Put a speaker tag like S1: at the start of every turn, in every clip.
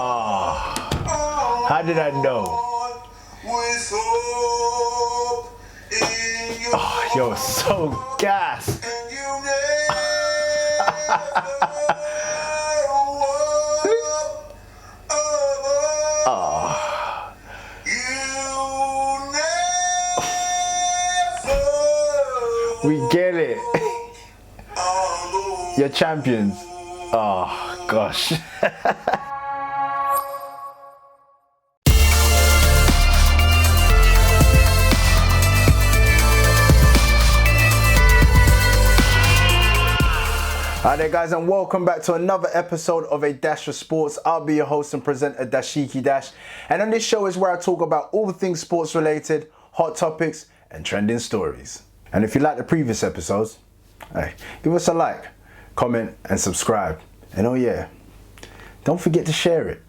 S1: Oh, how did I know? Oh, yo, so gas. We get it. You're champions. Oh, gosh. Hi there guys, and welcome back to another episode of A Dash of Sports. I'll be your host and presenter, Dashiki Dash. And on this show is where I talk about all things sports related, hot topics and trending stories. And if you like the previous episodes, hey, give us a like, comment and subscribe. And oh yeah, don't forget to share it.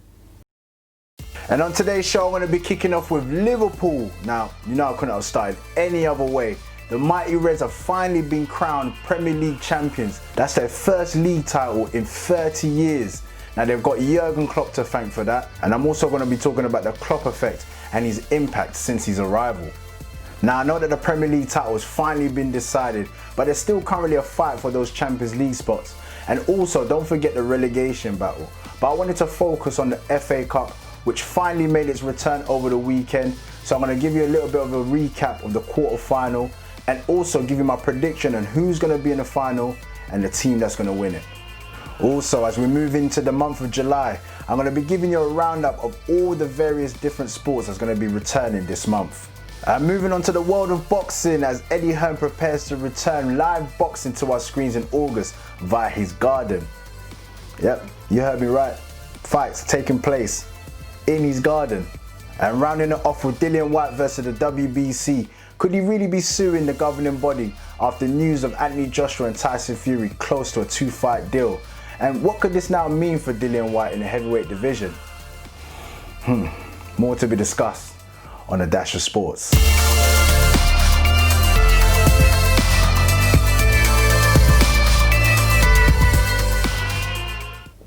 S1: And on today's show, I'm going to be kicking off with Liverpool. Now, you know I couldn't have started any other way. The mighty Reds have finally been crowned Premier League champions. That's their first league title in 30 years. Now they've got Jurgen Klopp to thank for that. And I'm also going to be talking about the Klopp effect and his impact since his arrival. Now I know that the Premier League title has finally been decided, but there's still currently a fight for those Champions League spots. And also don't forget the relegation battle. But I wanted to focus on the FA Cup, which finally made its return over the weekend. So I'm going to give you a little bit of a recap of the quarter-final and also give you my prediction on who's going to be in the final and the team that's going to win it. Also, as we move into the month of July, I'm going to be giving you a roundup of all the various different sports that's going to be returning this month. Moving on to the world of boxing, as Eddie Hearn prepares to return live boxing to our screens in August via his garden. Yep, you heard me right. Fights taking place in his garden. And rounding it off with Dillian Whyte versus the WBC. Could he really be suing the governing body after news of Anthony Joshua and Tyson Fury close to a 2-fight deal? And what could this now mean for Dillian Whyte in the heavyweight division? More to be discussed on A Dash of Sports.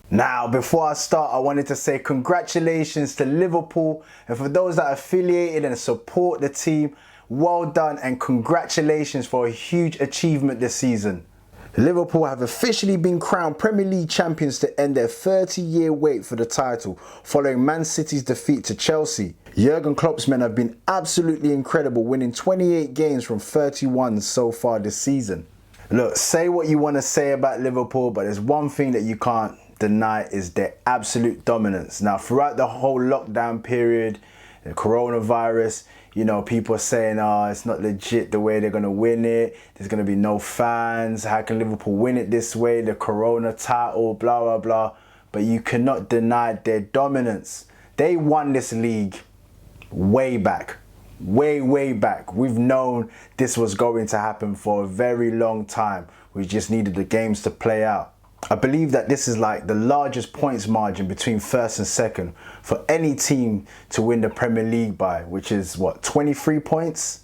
S1: Now, before I start, I wanted to say congratulations to Liverpool, and for those that are affiliated and support the team, well done and congratulations for a huge achievement this season. Liverpool have officially been crowned Premier League champions to end their 30-year wait for the title following Man City's defeat to Chelsea. Jurgen Klopp's men have been absolutely incredible, winning 28 games from 31 so far this season. Look, say what you want to say about Liverpool, but there's one thing that you can't deny is their absolute dominance. Now, throughout the whole lockdown period, the coronavirus, you know, people are saying, oh, it's not legit the way they're going to win it. There's going to be no fans. How can Liverpool win it this way? The corona title, blah, blah, blah. But you cannot deny their dominance. They won this league way back. Way back. We've known this was going to happen for a very long time. We just needed the games to play out. I believe that this is like the largest points margin between first and second for any team to win the Premier League by, which is what, 23 points?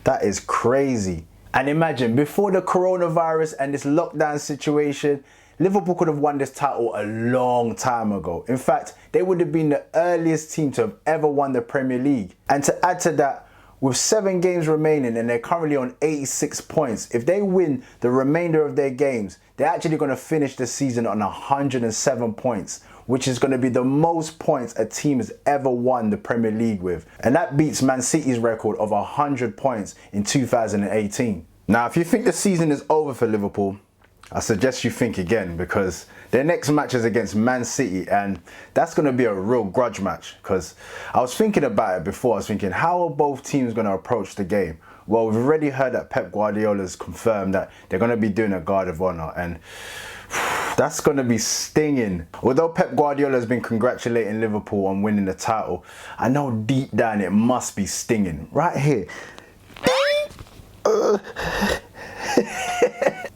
S1: That is crazy. And imagine, before the coronavirus and this lockdown situation, Liverpool could have won this title a long time ago. In fact, they would have been the earliest team to have ever won the Premier League. And to add to that, with 7 games remaining and they're currently on 86 points, if they win the remainder of their games, they're actually going to finish the season on 107 points, which is going to be the most points a team has ever won the Premier League with. And that beats Man City's record of 100 points in 2018. Now, if you think the season is over for Liverpool, I suggest you think again, because their next match is against Man City, and that's going to be a real grudge match. Because I was thinking about it before. I was thinking, how are both teams going to approach the game? Well, we've already heard that Pep Guardiola's confirmed that they're going to be doing a guard of honour, and that's going to be stinging. Although Pep Guardiola has been congratulating Liverpool on winning the title, I know deep down it must be stinging. Right here.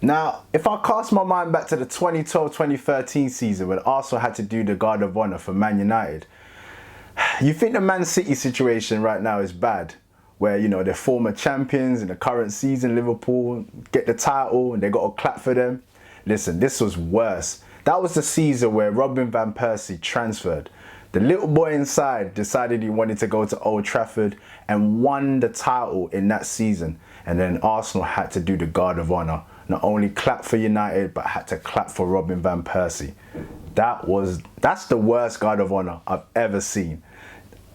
S1: Now, if I cast my mind back to the 2012-2013 season when Arsenal had to do the guard of honour for Man United, you think the Man City situation right now is bad? Where, you know, they're former champions in the current season, Liverpool get the title and they got to clap for them. Listen, this was worse. That was the season where Robin van Persie transferred. The little boy inside decided he wanted to go to Old Trafford and won the title in that season. And then Arsenal had to do the guard of honour. Not only clap for United, but had to clap for Robin van Persie. That's the worst guard of honour I've ever seen.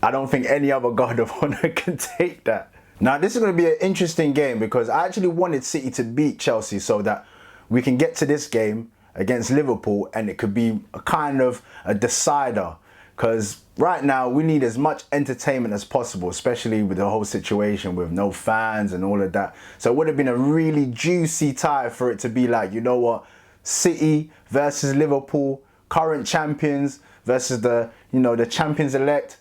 S1: I don't think any other guard of honour can take that. Now, this is going to be an interesting game because I actually wanted City to beat Chelsea so that we can get to this game against Liverpool and it could be a kind of a decider. Because right now we need as much entertainment as possible, especially with the whole situation with no fans and all of that. So it would have been a really juicy tie for it to be like, you know what, City versus Liverpool, current champions versus the champions-elect,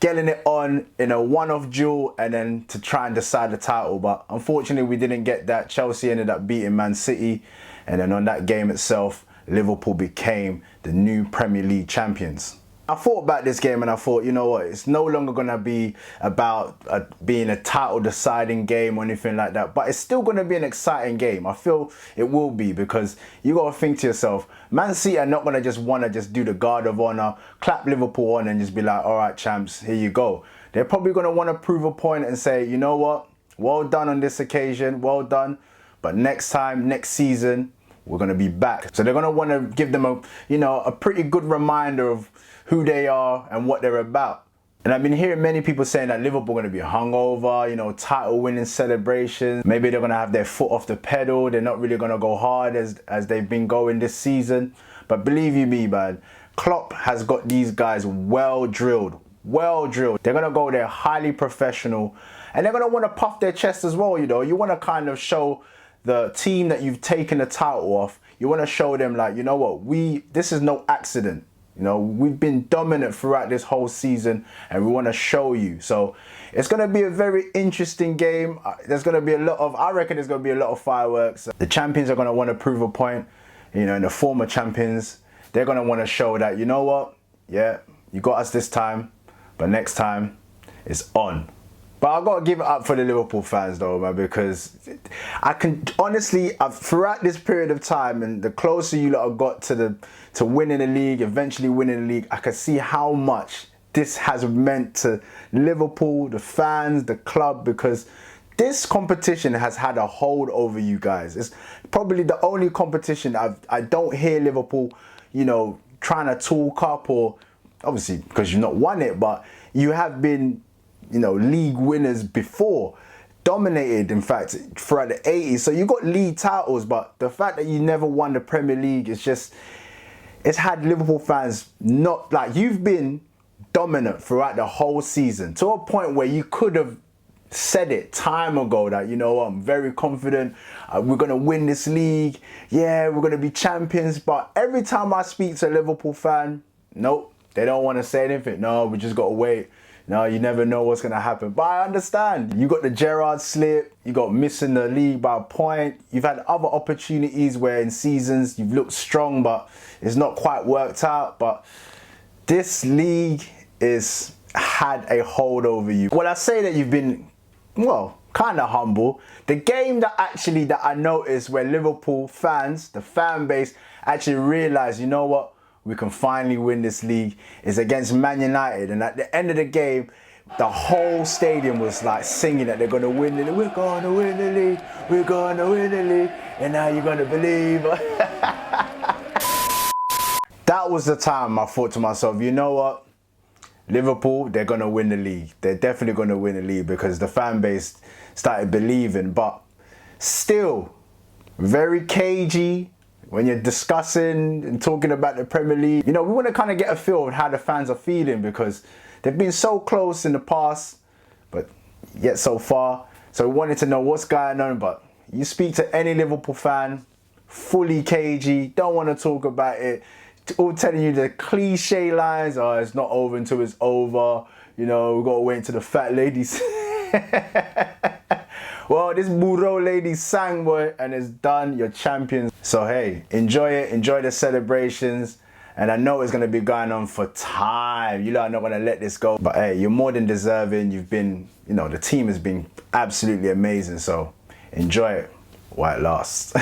S1: getting it on in a one-off duel and then to try and decide the title. But unfortunately we didn't get that. Chelsea ended up beating Man City, and then on that game itself, Liverpool became the new Premier League champions. I thought about this game and I thought, you know what, it's no longer going to be about being a title deciding game or anything like that, but it's still going to be an exciting game. I feel it will be, because you got to think to yourself, Man City are not going to just want to just do the guard of honour, clap Liverpool on and just be like, all right, champs, here you go. They're probably going to want to prove a point and say, you know what, well done on this occasion, well done, but next time, next season, we're going to be back. So they're going to want to give them a pretty good reminder of who they are and what they're about. And I've been hearing many people saying that Liverpool are going to be hungover, title winning celebrations. Maybe they're going to have their foot off the pedal. They're not really going to go hard as they've been going this season. But believe you me, man, Klopp has got these guys well drilled. They're going to go there highly professional, and they're going to want to puff their chest as well. You want to kind of show the team that you've taken the title off. You want to show them like, you know what, this is no accident. We've been dominant throughout this whole season and we want to show you. So it's going to be a very interesting game. There's going to be I reckon there's going to be a lot of fireworks. The champions are going to want to prove a point, and the former champions, they're going to want to show that, you know what, yeah, you got us this time, but next time it's on. But I've got to give it up for the Liverpool fans though, man, because I can honestly, throughout this period of time, and the closer you lot have got to winning the league, eventually winning the league, I can see how much this has meant to Liverpool, the fans, the club, because this competition has had a hold over you guys. It's probably the only competition I don't hear Liverpool, trying to talk up, or obviously because you've not won it, but you have been league winners before, dominated in fact throughout the 80s. So you got league titles, but the fact that you never won the Premier League is just, it's had Liverpool fans not, like, you've been dominant throughout the whole season to a point where you could have said it time ago that, I'm very confident, we're going to win this league, yeah, we're going to be champions. But every time I speak to a Liverpool fan, nope, they don't want to say anything. No, we just got to wait. No, you never know what's going to happen. But I understand. You got the Gerrard slip. You got missing the league by a point. You've had other opportunities where in seasons you've looked strong, but it's not quite worked out. But this league has had a hold over you. Well, I say that you've been, kind of humble. The game that I noticed where Liverpool fans, the fan base, actually realised, you know what, we can finally win this league, is against Man United. And at the end of the game, the whole stadium was like singing that they're going to win the league. We're going to win the league. We're going to win the league. And now you're going to believe. That was the time I thought to myself, you know what? Liverpool, they're going to win the league. They're definitely going to win the league, because the fan base started believing. But still, very cagey. When you're discussing and talking about the Premier League, we want to kind of get a feel of how the fans are feeling, because they've been so close in the past, but yet so far. So we wanted to know what's going on. But you speak to any Liverpool fan, fully cagey, don't want to talk about it, all telling you the cliche lines, oh, it's not over until it's over, we've got to wait until the fat ladies. Well, this Burro lady sang, boy, and it's done. You're champions. So hey, enjoy it. Enjoy the celebrations. And I know it's going to be going on for time. You lot are not going to let this go. But hey, you're more than deserving. You've been, the team has been absolutely amazing. So enjoy it. Whyte lost.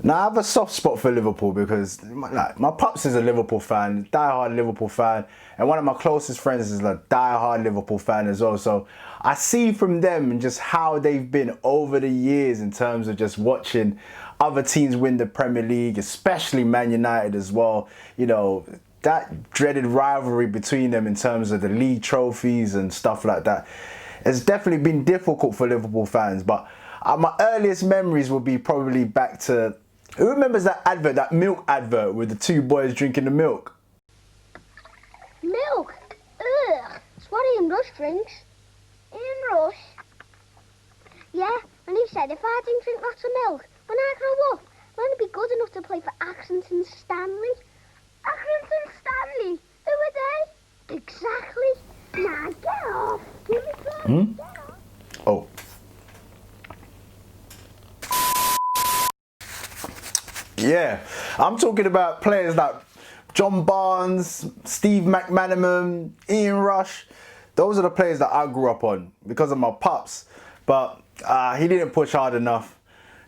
S1: Now I have a soft spot for Liverpool because my pops is a Liverpool fan, die-hard Liverpool fan, and one of my closest friends is a die-hard Liverpool fan as well. So I see from them and just how they've been over the years in terms of just watching other teams win the Premier League, especially Man United as well. You know, that dreaded rivalry between them in terms of the league trophies and stuff like that. It's definitely been difficult for Liverpool fans, but my earliest memories will be probably back to, who remembers that advert, that milk advert with the two boys drinking the milk?
S2: Milk? Ugh, it's what Ian Rush drinks. Ian Rush? Yeah, and he said if I didn't drink lots of milk, when I grow up, I'm going to be good enough to play for Accrington Stanley. Accrington Stanley? Who are they? Exactly. Now get off. Give me some. Get off.
S1: Oh. Yeah, I'm talking about players like John Barnes, Steve McManaman, Ian Rush. Those are the players that I grew up on because of my pops. But he didn't push hard enough,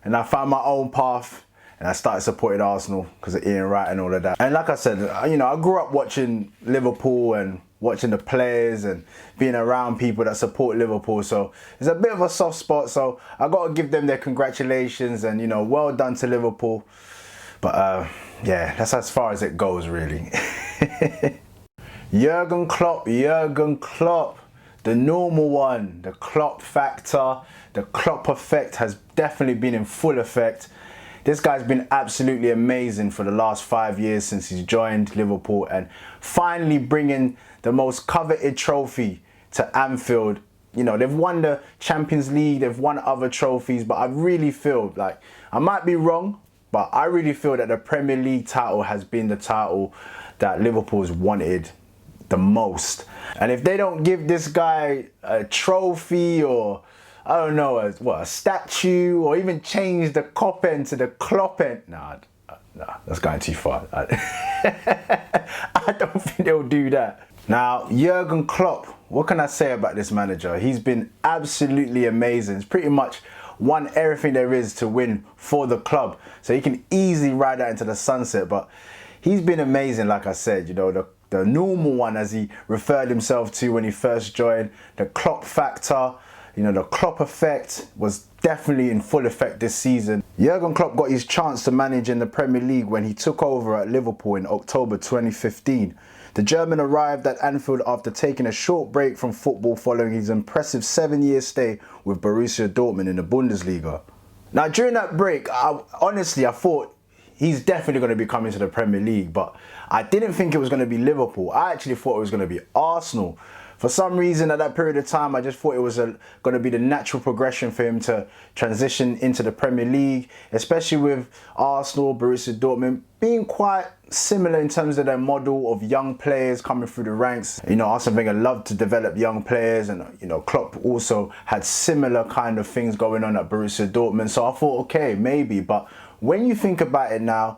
S1: and I found my own path, and I started supporting Arsenal because of Ian Wright and all of that. And like I said, you know, I grew up watching Liverpool and watching the players and being around people that support Liverpool. So it's a bit of a soft spot. So I got to give them their congratulations and, you know, well done to Liverpool. But yeah, that's as far as it goes, really. Jurgen Klopp, the normal one, the Klopp factor, the Klopp effect has definitely been in full effect. This guy's been absolutely amazing for the last 5 years since he's joined Liverpool, and finally bringing the most coveted trophy to Anfield. You know, they've won the Champions League, they've won other trophies, but I really feel like, I might be wrong, but I really feel that the Premier League title has been the title that Liverpool's wanted the most. And if they don't give this guy a trophy or, I don't know, a statue, or even change the cop end to the Klopp end, nah, that's going too far. I don't think they'll do that. Now, Jurgen Klopp, what can I say about this manager? He's been absolutely amazing. He's pretty much won everything there is to win for the club. So he can easily ride that into the sunset. But he's been amazing, like I said, you know, the normal one, as he referred himself to when he first joined, the Klopp factor, you know, the Klopp effect was definitely in full effect this season. Jurgen Klopp got his chance to manage in the Premier League when he took over at Liverpool in October 2015. The German arrived at Anfield after taking a short break from football following his impressive 7-year stay with Borussia Dortmund in the Bundesliga. Now, during that break, honestly, I thought he's definitely going to be coming to the Premier League, but I didn't think it was going to be Liverpool. I actually thought it was going to be Arsenal. For some reason, at that period of time, I just thought it was going to be the natural progression for him to transition into the Premier League, especially with Arsenal, Borussia Dortmund being quite similar in terms of their model of young players coming through the ranks. You know, Arsene Wenger loved to develop young players, and, you know, Klopp also had similar kind of things going on at Borussia Dortmund. So I thought, okay, maybe. But when you think about it now,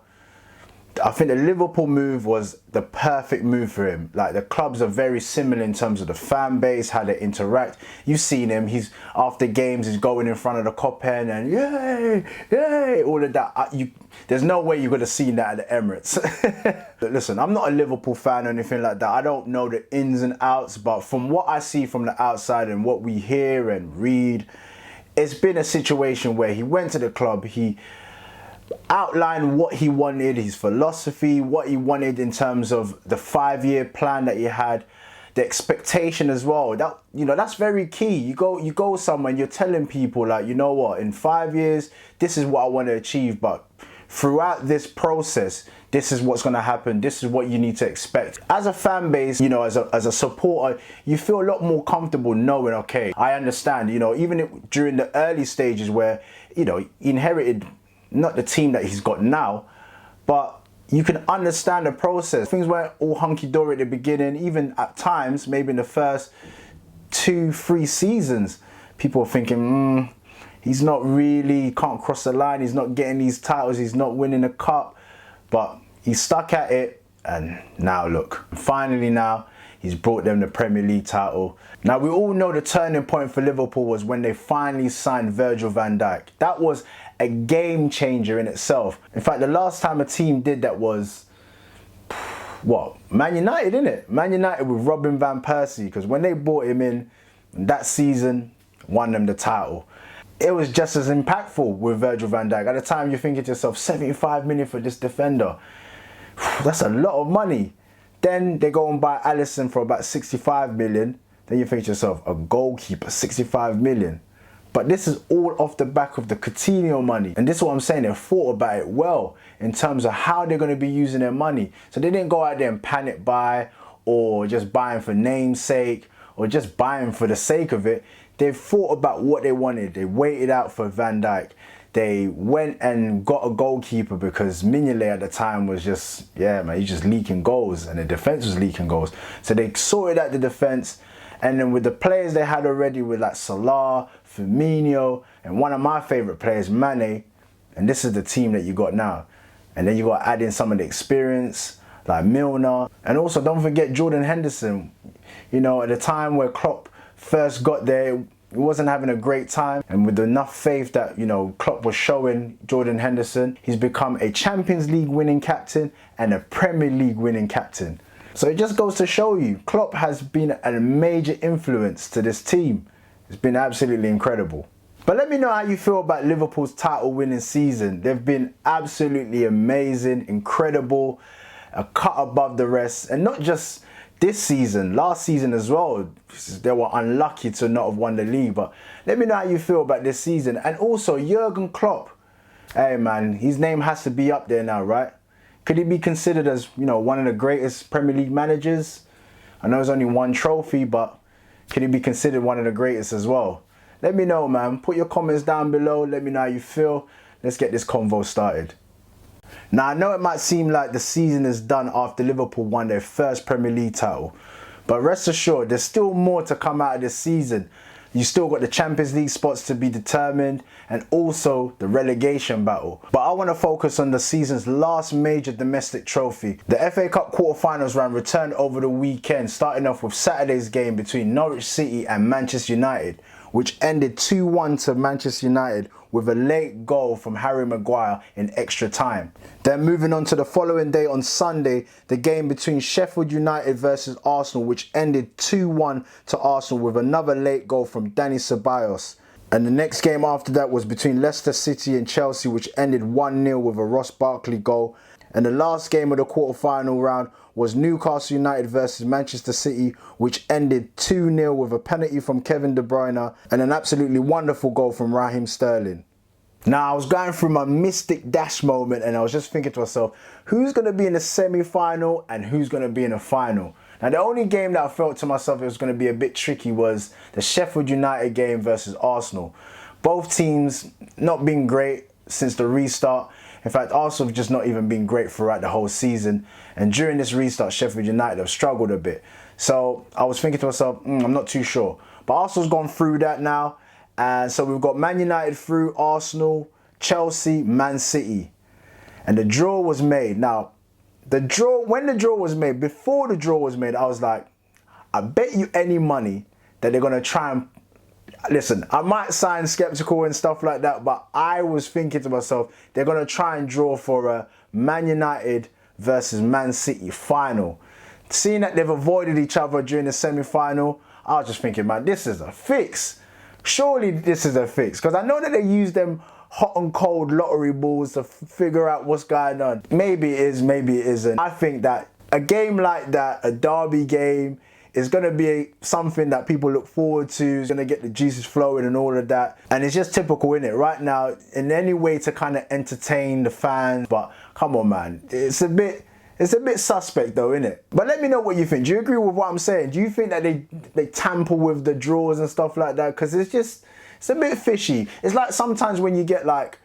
S1: I think the Liverpool move was the perfect move for him. Like, the clubs are very similar in terms of the fan base, how they interact. You've seen him, he's after games, he's going in front of the cop end and yay, yay, all of that. There's no way you could have seen that at the Emirates. But listen, I'm not a Liverpool fan or anything like that. I don't know the ins and outs, but from what I see from the outside and what we hear and read, it's been a situation where he went to the club, he outlined what he wanted, his philosophy, what he wanted in terms of the 5-year plan that he had, the expectation as well. That, you know, that's very key. You go somewhere and you're telling people, like, you know what, in 5 years, this is what I want to achieve, but throughout this process, this is what's going to happen, this is what you need to expect. As a fan base, you know, as a supporter, you feel a lot more comfortable knowing, okay, I understand, you know, even during the early stages where, you know, he inherited not the team that he's got now, but you can understand the process. Things weren't all hunky-dory at the beginning, even at times, maybe in the first 2-3 seasons, people were thinking, he's not really, can't cross the line, he's not getting these titles, he's not winning a cup, but he stuck at it, and now look, finally now, he's brought them the Premier League title. Now, we all know the turning point for Liverpool was when they finally signed Virgil van Dijk. That was a game changer in itself. In fact, the last time a team did that was, what, Man United, innit? Man United with Robin van Persie, because when they brought him in that season, won them the title. It was just as impactful with Virgil van Dijk. At the time, you're thinking to yourself, 75 million for this defender. That's a lot of money. Then they go and buy Alisson for about 65 million. Then you think to yourself, a goalkeeper, 65 million. But this is all off the back of the Coutinho money. And this is what I'm saying, they thought about it well in terms of how they're going to be using their money. So they didn't go out there and panic buy or just buying for namesake or just buying for the sake of it. They thought about what they wanted. They waited out for Van Dijk. They went and got a goalkeeper because Mignolet at the time was just, yeah, man, he's just leaking goals and the defense was leaking goals. So they sorted out the defense. And then with the players they had already with like Salah, Firmino, and one of my favorite players, Mane, and this is the team that you got now. And then you got to add in some of the experience, like Milner. And also don't forget Jordan Henderson. You know, at the time where Klopp first got there, he wasn't having a great time. And with enough faith that, you know, Klopp was showing Jordan Henderson, he's become a Champions League winning captain and a Premier League winning captain. So it just goes to show you, Klopp has been a major influence to this team. It's been absolutely incredible. But let me know how you feel about Liverpool's title winning season. They've been absolutely amazing, incredible, a cut above the rest. And not just this season, last season as well. They were unlucky to not have won the league. But let me know how you feel about this season. And also, Jurgen Klopp. Hey man, his name has to be up there now, right? Could he be considered as, you know, one of the greatest Premier League managers? I know there's only one trophy, but could he be considered one of the greatest as well? Let me know, man. Put your comments down below. Let me know how you feel. Let's get this convo started. Now, I know it might seem like the season is done after Liverpool won their first Premier League title, but rest assured, there's still more to come out of this season. You still got the Champions League spots to be determined and also the relegation battle. But I want to focus on the season's last major domestic trophy. The FA Cup quarter-finals round returned over the weekend, starting off with Saturday's game between Norwich City and Manchester United, which ended 2-1 to Manchester United with a late goal from Harry Maguire in extra time. Then moving on to the following day on Sunday, the game between Sheffield United versus Arsenal, which ended 2-1 to Arsenal with another late goal from Dani Ceballos. And the next game after that was between Leicester City and Chelsea, which ended 1-0 with a Ross Barkley goal. And the last game of the quarter-final round was Newcastle United versus Manchester City, which ended 2-0 with a penalty from Kevin De Bruyne and an absolutely wonderful goal from Raheem Sterling. Now, I was going through my Mystic Dash moment and I was just thinking to myself, who's going to be in the semi-final and who's going to be in the final? Now, the only game that I felt to myself it was going to be a bit tricky was the Sheffield United game versus Arsenal. Both teams not been great since the restart. In fact, Arsenal have just not even been great throughout the whole season. And during this restart, Sheffield United have struggled a bit. So I was thinking to myself, I'm not too sure. But Arsenal's gone through that now. And so we've got Man United through, Arsenal, Chelsea, Man City. And the draw was made. Now, when the draw was made, before the draw was made, I was like, I bet you any money that they're going to try and... Listen, I might sound skeptical and stuff like that, but I was thinking to myself, they're going to try and draw for a Man United versus Man City final. Seeing that they've avoided each other during the semi-final, I was just thinking, man, this is a fix. Surely this is a fix. Because I know that they use them hot and cold lottery balls to figure out what's going on. Maybe it is, maybe it isn't. I think that a game like that, a derby game, is going to be something that people look forward to. It's going to get the juices flowing and all of that. And it's just typical, innit? Right now, in any way to kind of entertain the fans. But come on, man. It's a bit suspect though, innit? But let me know what you think. Do you agree with what I'm saying? Do you think that they tamper with the draws and stuff like that? Because it's a bit fishy. It's like sometimes when you get like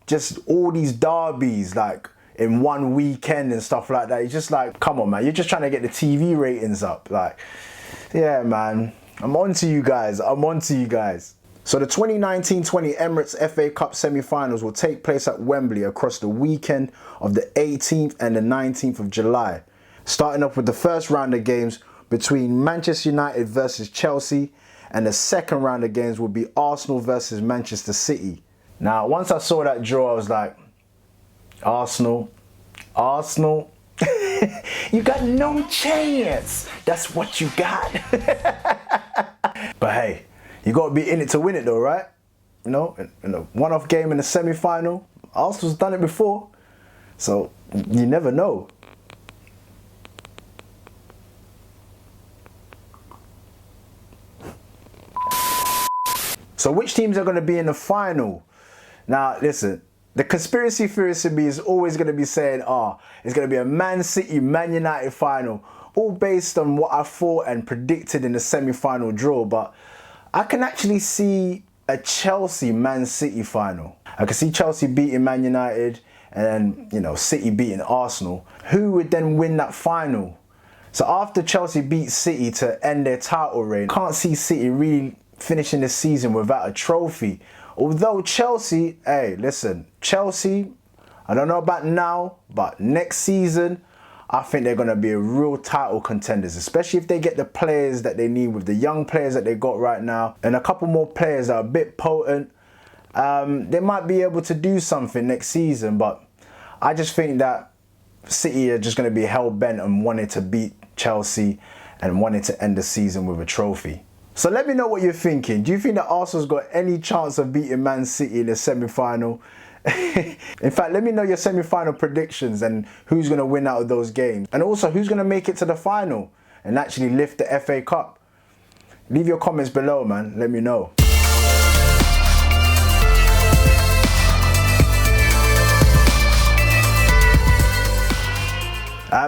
S1: just all these derbies like in one weekend and stuff like that. It's just like, come on, man. You're just trying to get the TV ratings up. Like, yeah, man. I'm on to you guys. So the 2019-20 Emirates FA Cup semi-finals will take place at Wembley across the weekend of the 18th and the 19th of July. Starting off with the first round of games between Manchester United versus Chelsea, and the second round of games will be Arsenal versus Manchester City. Now, once I saw that draw, I was like, Arsenal, you got no chance. That's what you got. But hey, you got to be in it to win it though, right? You know, in a one-off game in the semi-final, Arsenal's done it before. So, you never know. So which teams are going to be in the final? Now, listen, the conspiracy theorist in me is always going to be saying, it's going to be a Man City, Man United final, all based on what I thought and predicted in the semi-final draw. But I can actually see a Chelsea Man City final. I can see Chelsea beating Man United and then, City beating Arsenal. Who would then win that final? So after Chelsea beat City to end their title reign, I can't see City really finishing the season without a trophy. Although Chelsea, Chelsea, I don't know about now, but next season, I think they're going to be a real title contenders, especially if they get the players that they need with the young players that they got right now and a couple more players that are a bit potent. They might be able to do something next season, but I just think that City are just going to be hell-bent on wanting to beat Chelsea and wanting to end the season with a trophy. So let me know what you're thinking. Do you think that Arsenal's got any chance of beating Man City in the semi-final? In fact, let me know your semi-final predictions and who's going to win out of those games. And also, who's going to make it to the final and actually lift the FA Cup? Leave your comments below, man. Let me know.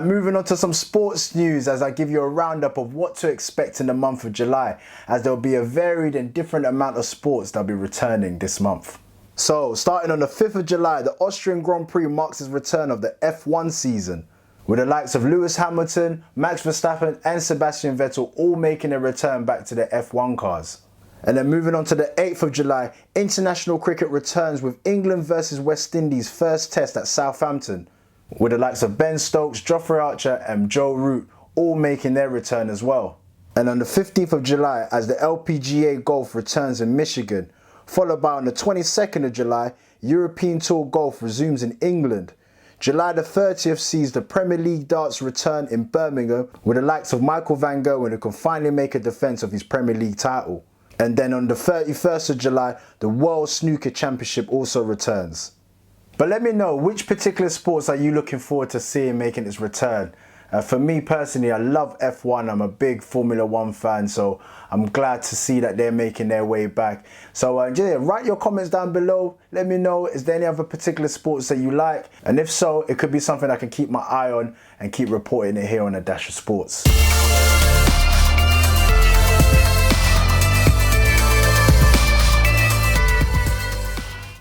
S1: Moving on to some sports news as I give you a roundup of what to expect in the month of July, as there will be a varied and different amount of sports that will be returning this month. So, starting on the 5th of July, the Austrian Grand Prix marks its return of the F1 season, with the likes of Lewis Hamilton, Max Verstappen and Sebastian Vettel all making a return back to the F1 cars. And then moving on to the 8th of July, international cricket returns with England versus West Indies first test at Southampton, with the likes of Ben Stokes, Jofre Archer and Joe Root all making their return as well. And on the 15th of July, as the LPGA Golf returns in Michigan, followed by on the 22nd of July, European Tour Golf resumes in England. July the 30th sees the Premier League darts return in Birmingham, with the likes of Michael van Gerwen who can finally make a defence of his Premier League title. And then on the 31st of July, the World Snooker Championship also returns. But let me know, which particular sports are you looking forward to seeing making its return? For me personally, I love F1. I'm a big Formula 1 fan, so I'm glad to see that they're making their way back. So write your comments down below. Let me know, is there any other particular sports that you like? And if so, it could be something I can keep my eye on and keep reporting it here on A Dash of Sports.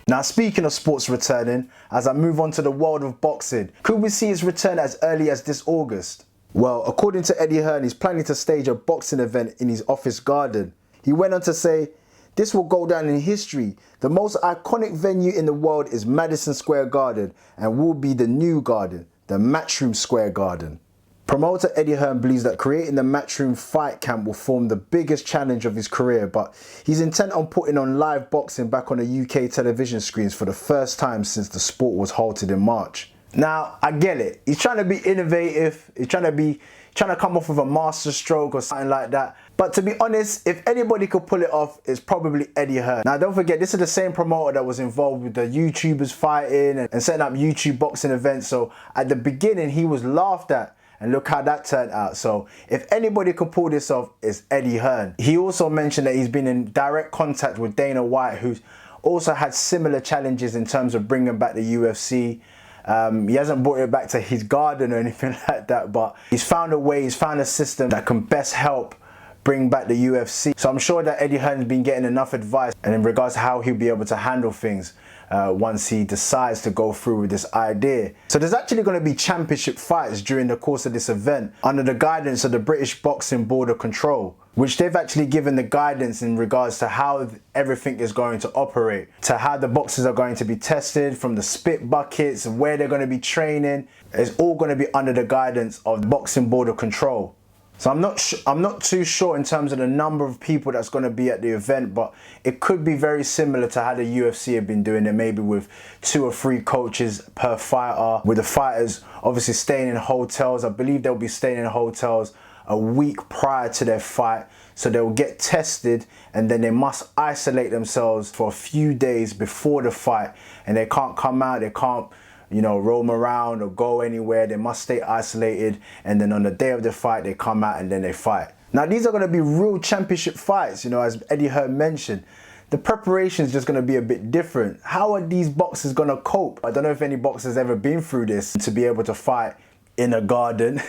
S1: Now, speaking of sports returning, as I move on to the world of boxing, could we see its return as early as this August? Well, according to Eddie Hearn, he's planning to stage a boxing event in his office garden. He went on to say, "This will go down in history. The most iconic venue in the world is Madison Square Garden and will be the new garden, the Matchroom Square Garden." Promoter Eddie Hearn believes that creating the Matchroom fight camp will form the biggest challenge of his career, but he's intent on putting on live boxing back on the UK television screens for the first time since the sport was halted in March. Now, I get it. He's trying to be innovative. He's trying to come off with a master stroke or something like that. But to be honest, if anybody could pull it off, it's probably Eddie Hearn. Now, don't forget, this is the same promoter that was involved with the YouTubers fighting and setting up YouTube boxing events. So at the beginning, he was laughed at. And look how that turned out. So if anybody can pull this off, it's Eddie Hearn. He also mentioned that he's been in direct contact with Dana White, who's also had similar challenges in terms of bringing back the UFC. He hasn't brought it back to his garden or anything like that, but he's found a way, he's found a system that can best help bring back the UFC. So I'm sure that Eddie Hearn's been getting enough advice and in regards to how he'll be able to handle things once he decides to go through with this idea. So there's actually going to be championship fights during the course of this event under the guidance of the British Boxing Board of Control, which they've actually given the guidance in regards to how everything is going to operate, to how the boxers are going to be tested, from the spit buckets and where they're going to be training. It's all going to be under the guidance of the Boxing Board of Control. So I'm not too sure in terms of the number of people that's going to be at the event, but it could be very similar to how the UFC have been doing it, maybe with 2 or 3 coaches per fighter, with the fighters obviously staying in hotels. I believe they'll be staying in hotels a week prior to their fight, so they'll get tested and then they must isolate themselves for a few days before the fight, and they can't come out, they can't, you know, roam around or go anywhere. They must stay isolated, and then on the day of the fight they come out and then they fight. Now these are going to be real championship fights, you know, as Eddie Hearn mentioned. The preparation is just going to be a bit different. How are these boxers going to cope? I don't know if any boxer's ever been through this, to be able to fight in a garden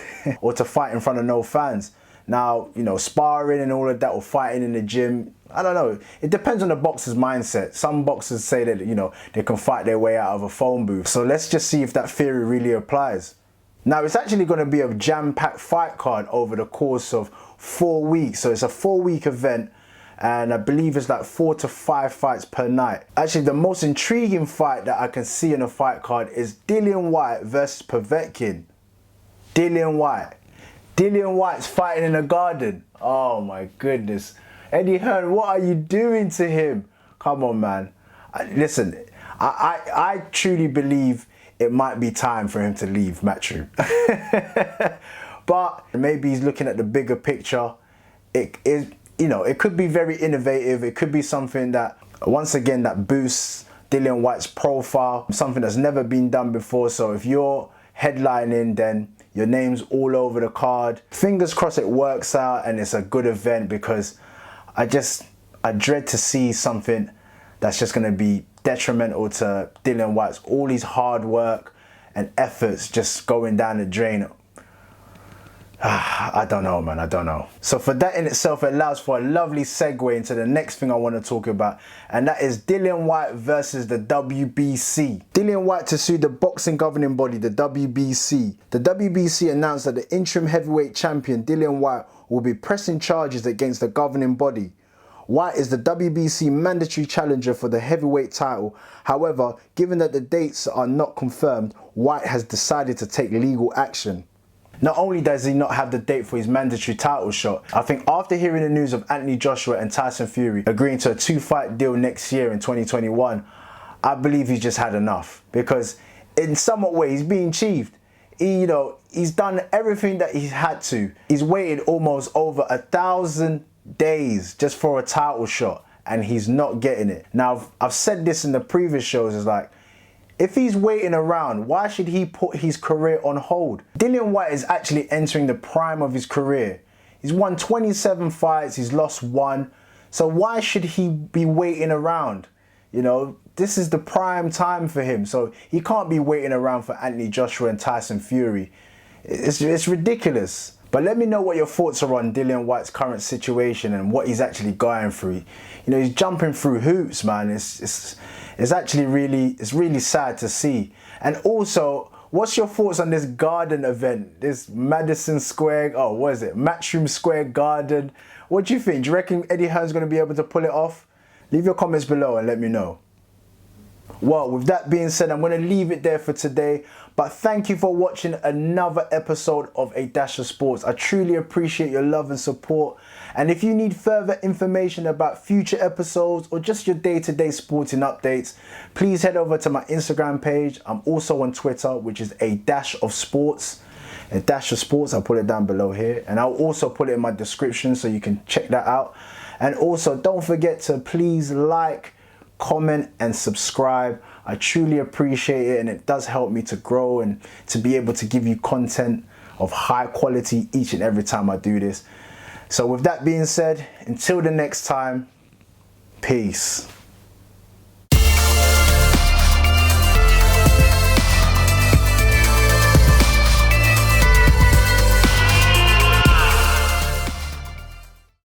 S1: or to fight in front of no fans. Now, you know, sparring and all of that, or fighting in the gym, I don't know. It depends on the boxer's mindset. Some boxers say that, you know, they can fight their way out of a phone booth. So let's just see if that theory really applies. Now, it's actually going to be a jam-packed fight card over the course of 4 weeks. So it's a 4-week event, and I believe it's like 4 to 5 fights per night. Actually, the most intriguing fight that I can see in a fight card is Dillian Whyte versus Povetkin. Dillian Whyte. Dillian Whyte's fighting in a garden. Oh my goodness. Eddie Hearn, what are you doing to him? Come on, man. Listen, I truly believe it might be time for him to leave Matchroom. But maybe he's looking at the bigger picture. It is, you know, it could be very innovative. It could be something that, once again, that boosts Dillian Whyte's profile, something that's never been done before. So if you're headlining, then your name's all over the card. Fingers crossed it works out and it's a good event, because I dread to see something that's just going to be detrimental to Dillian Whyte's, all his hard work and efforts just going down the drain. I don't know, man, I don't know. So for that in itself, it allows for a lovely segue into the next thing I want to talk about, and that is Dillian Whyte versus the WBC. Dillian Whyte to sue the boxing governing body, the WBC. The WBC announced that the interim heavyweight champion Dillian Whyte will be pressing charges against the governing body. Whyte is the WBC mandatory challenger for the heavyweight title. However, given that the dates are not confirmed, Whyte has decided to take legal action. Not only does he not have the date for his mandatory title shot, I think after hearing the news of Anthony Joshua and Tyson Fury agreeing to a 2-fight deal next year in 2021, I believe he's just had enough. Because in somewhat way, he's being cheated. He's done everything that he's had to. He's waited almost over 1,000 days just for a title shot, and he's not getting it. Now, I've said this in the previous shows, it's like, if he's waiting around, why should he put his career on hold? Dillian Whyte is actually entering the prime of his career. He's won 27 fights, he's lost 1. So why should he be waiting around? You know, this is the prime time for him. So he can't be waiting around for Anthony Joshua and Tyson Fury. It's ridiculous. But let me know what your thoughts are on Dillian Whyte's current situation and what he's actually going through. You know, he's jumping through hoops, man. It's actually really sad to see. And also, what's your thoughts on this garden event? This Madison Square, what is it? Matchroom Square Garden. What do you think? Do you reckon Eddie Hearn's going to be able to pull it off? Leave your comments below and let me know. Well, with that being said, I'm going to leave it there for today. But thank you for watching another episode of A Dash of Sports. I truly appreciate your love and support. And if you need further information about future episodes or just your day-to-day sporting updates, please head over to my Instagram page. I'm also on Twitter, which is A Dash of Sports. A Dash of Sports, I'll put it down below here. And I'll also put it in my description so you can check that out. And also, don't forget to please like, comment and subscribe. I truly appreciate it, and it does help me to grow and to be able to give you content of high quality each and every time I do this. So with that being said, until the next time, peace.